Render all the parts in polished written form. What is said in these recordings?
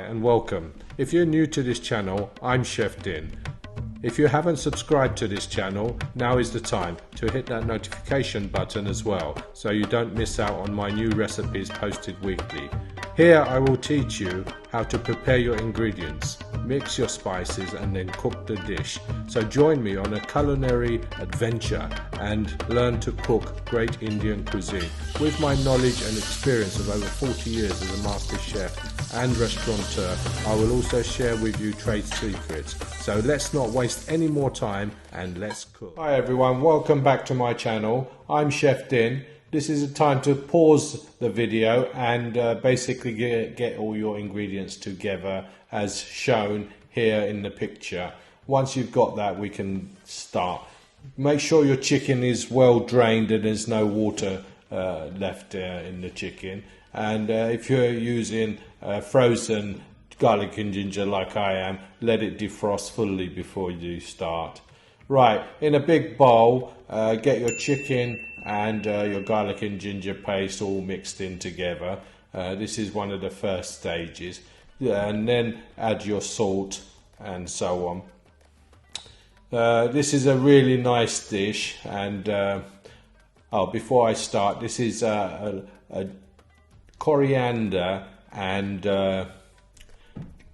and welcome. If you're new to this channel, I'm Chef Din. If you haven't subscribed to this channel, now is the time to hit that notification button as well, so you don't miss out on my new recipes posted weekly. Here I will teach you how to prepare your ingredients, mix your spices and then cook the dish. So join me on a culinary adventure and learn to cook great Indian cuisine. With my knowledge and experience of over 40 years as a master chef and restaurateur, I will also share with you trade secrets. So let's not waste any more time and let's cook. Hi everyone, welcome back to my channel. I'm Chef Din. This is a time to pause the video and basically get all your ingredients together as shown here in the picture. Once you've got that, we can start. Make sure your chicken is well drained and there's no water left in the chicken. And if you're using frozen garlic and ginger like I am, let it defrost fully before you start. Right, in a big bowl, get your chicken and your garlic and ginger paste all mixed in together. This is one of the first stages. And then add your salt and so on. This is a really nice dish, and before I start, this is a coriander and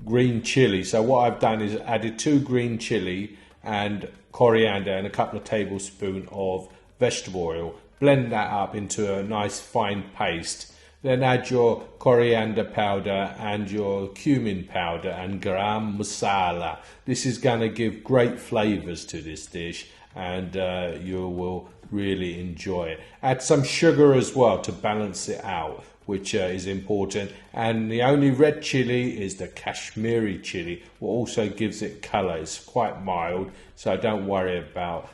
green chili. So what I've done is added 2 green chili and coriander and a couple of tablespoons of vegetable oil. Blend that up into a nice fine paste. Then add your coriander powder and your cumin powder and garam masala. This is going to give great flavors to this dish, and you will really enjoy it. Add some sugar as well to balance it out, which is important. And the only red chili is the Kashmiri chili, what also gives it color. It's quite mild, so don't worry about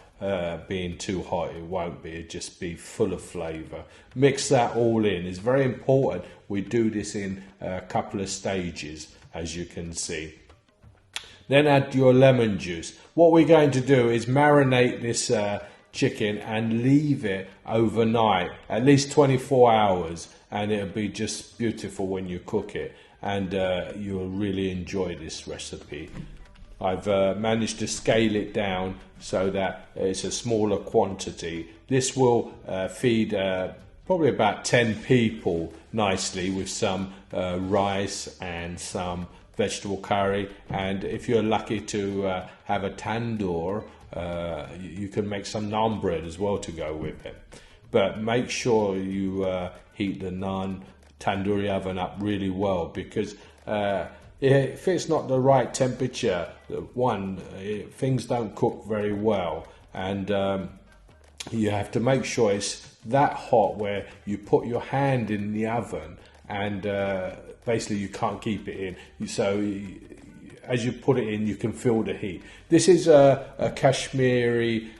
being too hot. It won't be, it'll just be full of flavor. Mix that all in. It's very important we do this in a couple of stages, as you can see. Then add your lemon juice. What we're going to do is marinate this chicken and leave it overnight, at least 24 hours, and it'll be just beautiful when you cook it, and you'll really enjoy this recipe. I've managed to scale it down so that it's a smaller quantity. This will feed probably about 10 people nicely, with some rice and some vegetable curry. And if you're lucky to have a tandoor, you can make some naan bread as well to go with it. But make sure you heat the naan tandoori oven up really well, because if it's not the right temperature, things don't cook very well, and you have to make sure it's that hot where you put your hand in the oven and basically you can't keep it in. So as you put it in, you can feel the heat. This is a Kashmiri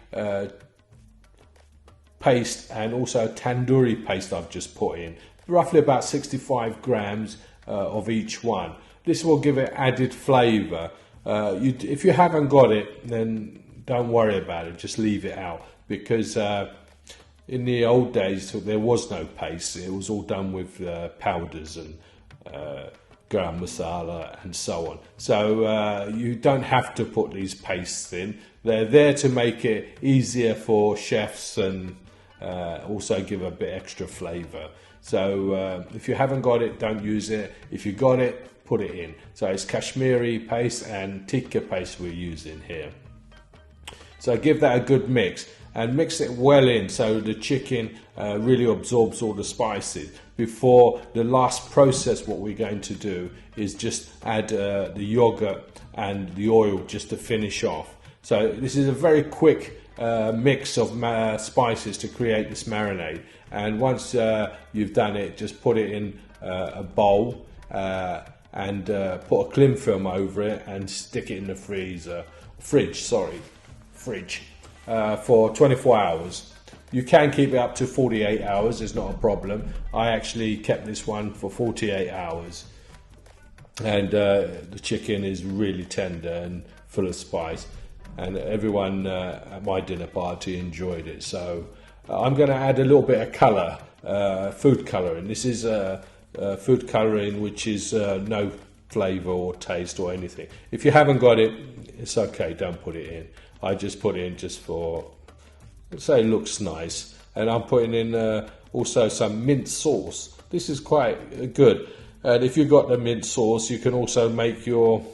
paste and also a tandoori paste I've just put in, roughly about 65 grams of each one. This will give it added flavor. If you haven't got it, then don't worry about it, just leave it out, because in the old days there was no paste. It was all done with powders and garam masala and so on. So you don't have to put these pastes in. They're there to make it easier for chefs and also give a bit extra flavor. So if you haven't got it, don't use it. If you got it, put it in. So it's Kashmiri paste and Tikka paste we're using here. So give that a good mix and mix it well in so the chicken really absorbs all the spices. Before the last process, what we're going to do is just add the yogurt and the oil just to finish off. So this is a very quick mix of spices to create this marinade. And once you've done it, just put it in a bowl and put a cling film over it and stick it in the fridge for 24 hours. You can keep it up to 48 hours, it's not a problem. I actually kept this one for 48 hours. And the chicken is really tender and full of spice. And everyone at my dinner party enjoyed it. So I'm going to add a little bit of colour, food colouring. This is food colouring which is no flavour or taste or anything. If you haven't got it, it's okay, don't put it in. I just put it in just for, say, it looks nice. And I'm putting in also some mint sauce. This is quite good. And if you've got the mint sauce, you can also make your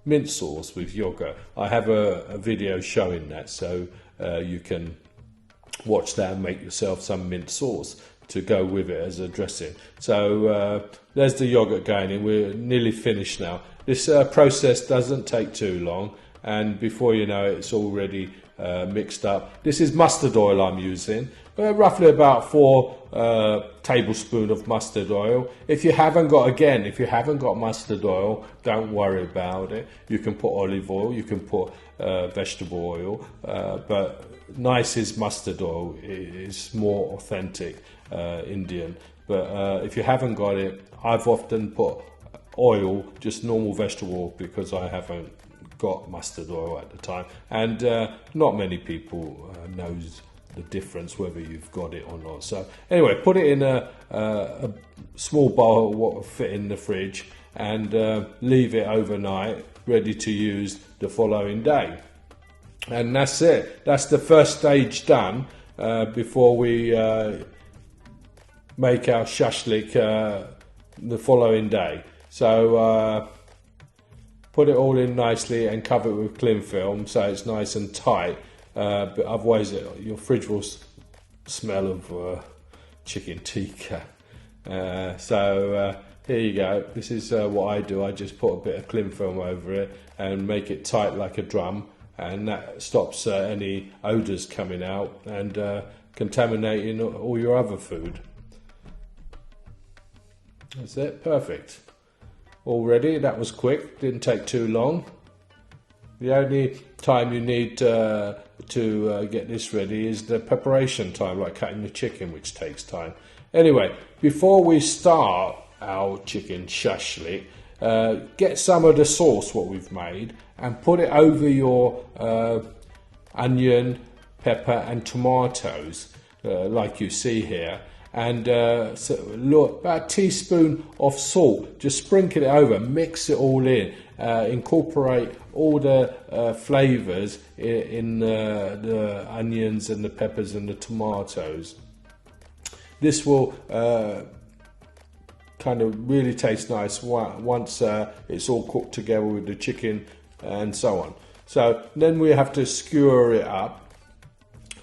mint sauce with yogurt. I have a video showing that, so you can watch that and make yourself some mint sauce to go with it as a dressing. So there's the yogurt going in. We're nearly finished now. This process doesn't take too long, and before you know it, it's already mixed up. This is mustard oil I'm using, roughly about 4 tablespoons of mustard oil. If you haven't got mustard oil, don't worry about it. You can put olive oil, you can put vegetable oil, but nice is mustard oil. It's more authentic Indian. But if you haven't got it, I've often put oil, just normal vegetable oil, because I haven't got mustard oil at the time, and not many people knows the difference whether you've got it or not. So anyway, put it in a small bowl what will fit in the fridge, and leave it overnight, ready to use the following day. And that's it. That's the first stage done before we make our shashlik the following day. So put it all in nicely and cover it with cling film so it's nice and tight. But otherwise your fridge will smell of chicken tikka. So here you go. This is what I do. I just put a bit of cling film over it and make it tight like a drum, and that stops any odours coming out and contaminating all your other food. That's it. Perfect. All ready. That was quick. Didn't take too long. The only time you need to get this ready is the preparation time, like cutting the chicken, which takes time. Anyway, before we start our chicken shashlik, get some of the sauce what we've made and put it over your onion, pepper and tomatoes, like you see here. And so look, about a teaspoon of salt, just sprinkle it over, mix it all in, incorporate all the flavours in the onions and the peppers and the tomatoes. This will kind of really taste nice once it's all cooked together with the chicken and so on. So then we have to skewer it up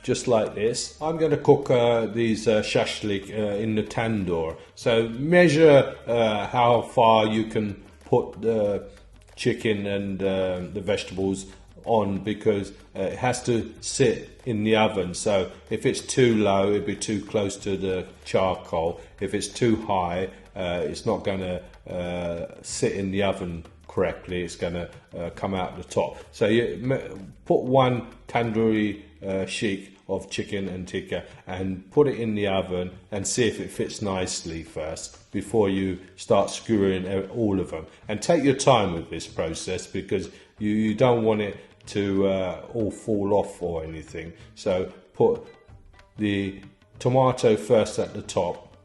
just like this. I'm going to cook these shashlik in the tandoor. So measure how far you can put the chicken and the vegetables on, because it has to sit in the oven. So if it's too low, it'll be too close to the charcoal. If it's too high, it's not going to sit in the oven correctly. It's going to come out the top. So you put 1 tandoori sheet of chicken and tikka and put it in the oven and see if it fits nicely first before you start skewering all of them. And take your time with this process, because you don't want it to all fall off or anything. So put the tomato first at the top,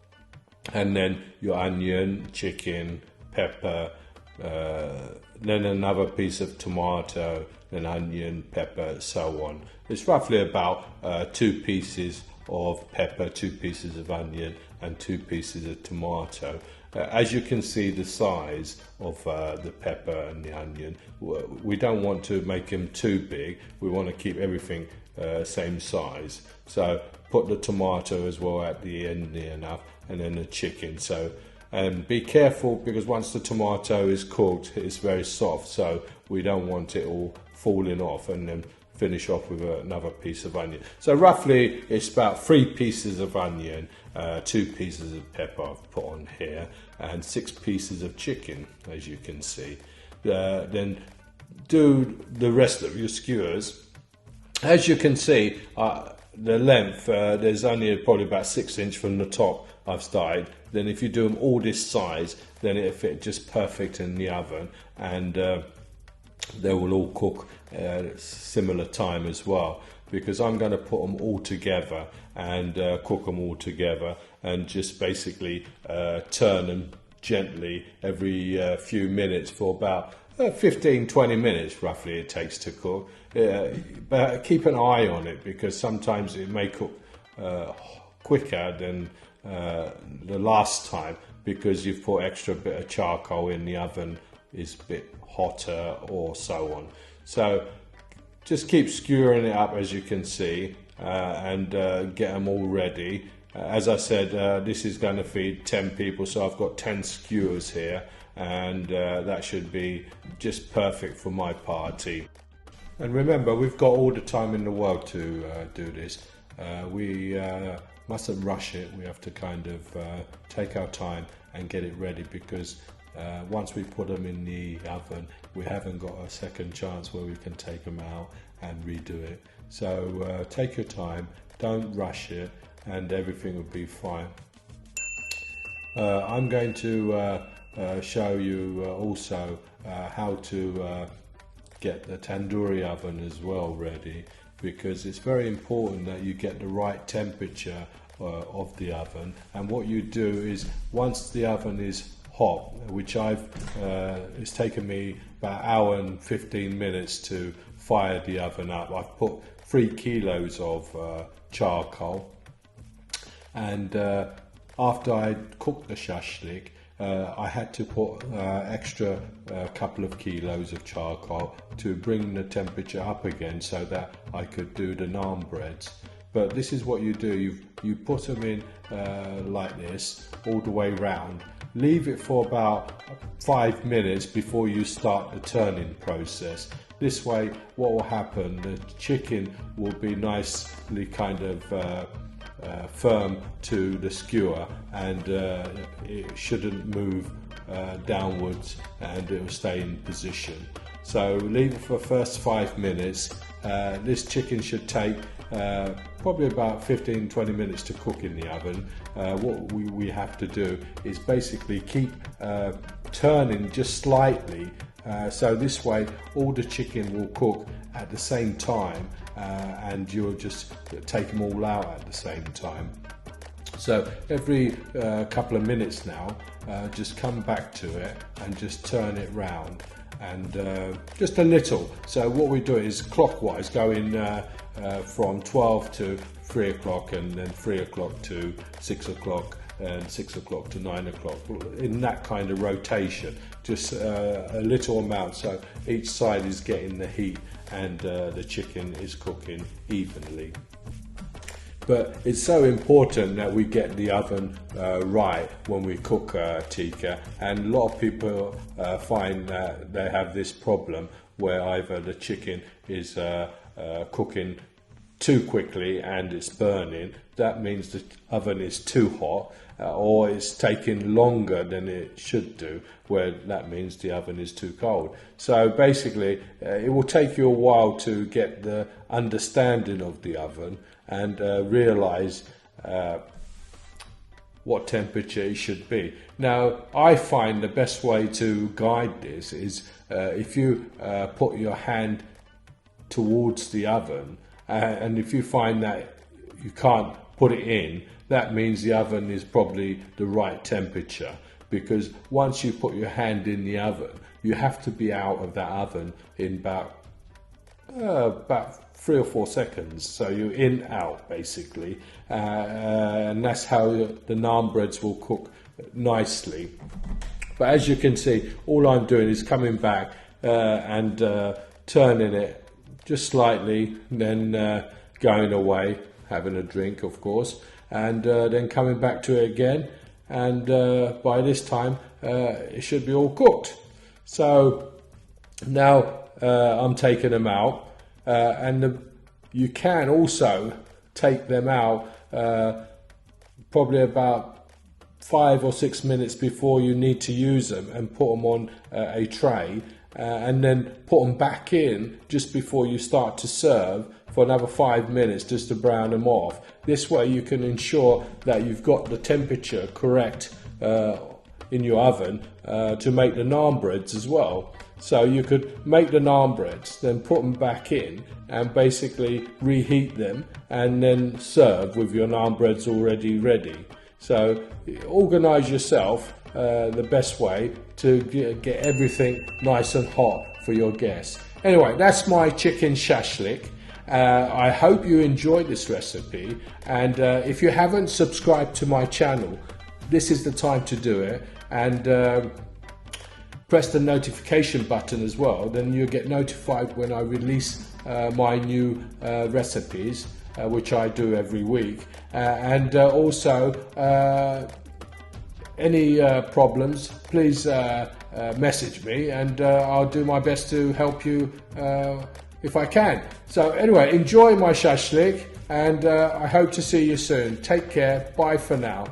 and then your onion, chicken, pepper, then another piece of tomato, then onion, pepper, so on. It's roughly about 2 pieces of pepper, 2 pieces of onion and 2 pieces of tomato. As you can see the size of the pepper and the onion, we don't want to make them too big. We want to keep everything same size. So put the tomato as well at the end near enough, and then the chicken. So be careful, because once the tomato is cooked, it's very soft, so we don't want it all falling off, and then finish off with another piece of onion. So roughly it's about 3 pieces of onion, 2 pieces of pepper I've put on here, and 6 pieces of chicken, as you can see. Then do the rest of your skewers. As you can see, the length, there's only probably about 6 inch from the top I've started. Then if you do them all this size, then it'll fit just perfect in the oven, and they will all cook at similar time as well, because I'm going to put them all together and cook them all together, and just basically turn them gently every few minutes for about 15-20 minutes roughly it takes to cook. But keep an eye on it, because sometimes it may cook quicker than the last time, because you've put extra bit of charcoal in the oven, is a bit hotter or so on. So just keep skewering it up, as you can see, and get them all ready. As I said, this is going to feed 10 people, so I've got 10 skewers here, and that should be just perfect for my party. And remember, we've got all the time in the world to do this. We mustn't rush it. We have to kind of take our time and get it ready, because once we put them in the oven, we haven't got a second chance where we can take them out and redo it. So take your time, don't rush it, and everything will be fine. I'm going to show you also how to get the tandoori oven as well ready, because it's very important that you get the right temperature of the oven. And what you do is, once the oven is hot, which it's taken me about an hour and 15 minutes to fire the oven up. I've put 3 kilos of charcoal, and after I cooked the shashlik, I had to put extra couple of kilos of charcoal to bring the temperature up again, so that I could do the naan breads. But this is what you do, you put them in like this all the way round. Leave it for about 5 minutes before you start the turning process. This way, what will happen, the chicken will be nicely kind of firm to the skewer, and it shouldn't move downwards, and it will stay in position. So leave it for the first 5 minutes. This chicken should take probably about 15-20 minutes to cook in the oven. What we have to do is basically keep turning just slightly, so this way all the chicken will cook at the same time, and you'll just take them all out at the same time. So every couple of minutes now, just come back to it and just turn it round, and just a little. So what we do is clockwise, going from 12 to 3 o'clock, and then 3 o'clock to 6 o'clock, and 6 o'clock to 9 o'clock, in that kind of rotation, just a little amount, so each side is getting the heat, and the chicken is cooking evenly. But it's so important that we get the oven right when we cook tikka, and a lot of people find that they have this problem where either the chicken is cooking too quickly and it's burning. That means the oven is too hot, or it's taking longer than it should do, where that means the oven is too cold. So basically it will take you a while to get the understanding of the oven and realize what temperature it should be. Now, I find the best way to guide this is if you put your hand towards the oven, and if you find that you can't put it in, that means the oven is probably the right temperature, because once you put your hand in the oven, you have to be out of that oven in about 3 or 4 seconds. So you're in, out basically, and that's how the naan breads will cook nicely. But as you can see, all I'm doing is coming back and turning it just slightly, then going away, having a drink of course, and then coming back to it again, and by this time it should be all cooked. So now I'm taking them out, and you can also take them out probably about 5 or 6 minutes before you need to use them, and put them on a tray, and then put them back in just before you start to serve for another 5 minutes, just to brown them off. This way you can ensure that you've got the temperature correct in your oven to make the naan breads as well. So you could make the naan breads, then put them back in, and basically reheat them, and then serve with your naan breads already ready. So organise yourself the best way to get everything nice and hot for your guests. Anyway, that's my chicken shashlik. I hope you enjoyed this recipe, and if you haven't subscribed to my channel, this is the time to do it, and press the notification button as well, then you'll get notified when I release my new recipes, which I do every week, and also any problems, please message me, and I'll do my best to help you if I can. So anyway, enjoy my shashlik, and I hope to see you soon. Take care. Bye for now.